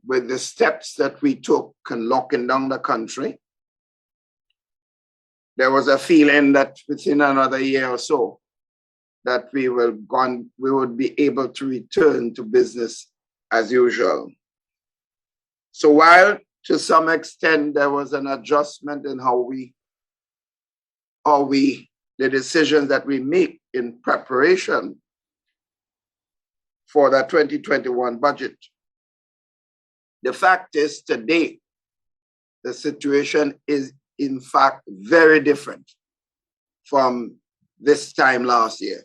with the steps that we took in locking down the country, there was a feeling that within another year or so, that we would be able to return to business as usual. So while to some extent there was an adjustment in the decisions that we make in preparation for the 2021 budget, the fact is today, the situation is in fact very different from this time last year.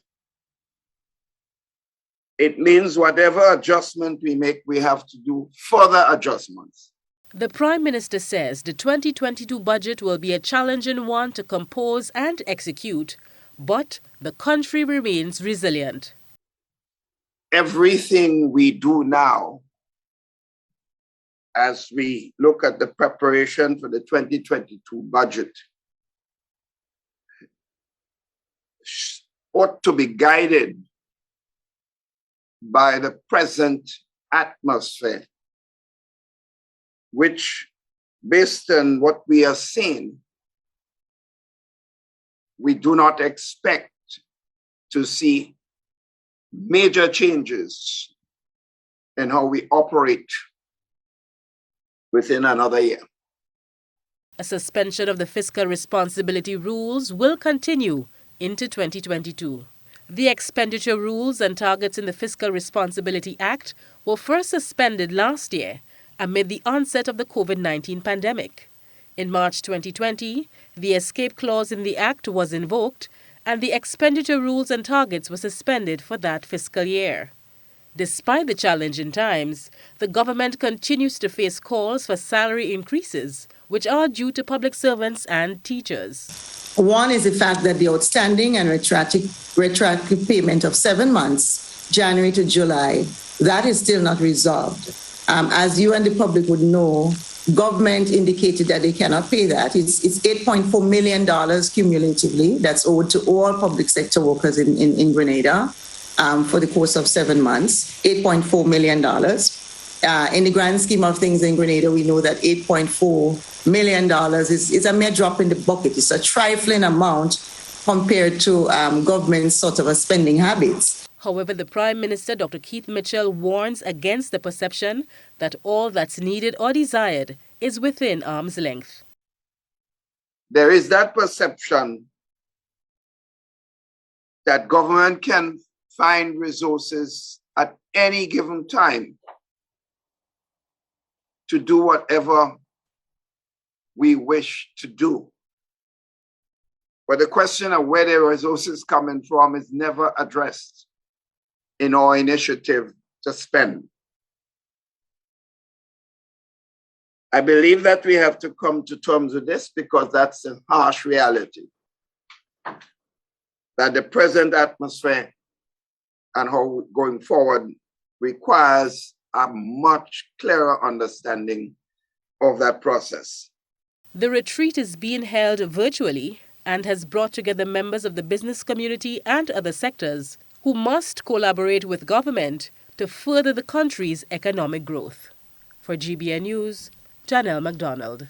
It means whatever adjustment we make, we have to do further adjustments. The Prime Minister says the 2022 budget will be a challenging one to compose and execute, but the country remains resilient. Everything we do now, as we look at the preparation for the 2022 budget, ought to be guided by the present atmosphere, which, based on what we are seeing, we do not expect to see major changes in how we operate within another year. A suspension of the fiscal responsibility rules will continue into 2022. The expenditure rules and targets in the Fiscal Responsibility Act were first suspended last year amid the onset of the COVID-19 pandemic. In March 2020, the escape clause in the Act was invoked and the expenditure rules and targets were suspended for that fiscal year. Despite the challenging times, the government continues to face calls for salary increases, which are due to public servants and teachers. One is the fact that the outstanding and retroactive payment of 7 months, January to July, that is still not resolved. As you and the public would know, government indicated that they cannot pay that. It's $8.4 million cumulatively that's owed to all public sector workers in Grenada for the course of 7 months, $8.4 million. In the grand scheme of things in Grenada, we know that $8.4 million is a mere drop in the bucket. It's a trifling amount compared to government's sort of a spending habits. However, the Prime Minister, Dr. Keith Mitchell, warns against the perception that all that's needed or desired is within arm's length. There is that perception that government can find resources at any given time to do whatever we wish to do. But the question of where the resources coming from is never addressed in our initiative to spend. I believe that we have to come to terms with this because that's a harsh reality. That the present atmosphere and how going forward requires a much clearer understanding of that process. The retreat is being held virtually and has brought together members of the business community and other sectors who must collaborate with government to further the country's economic growth. For GBN News, Janelle MacDonald.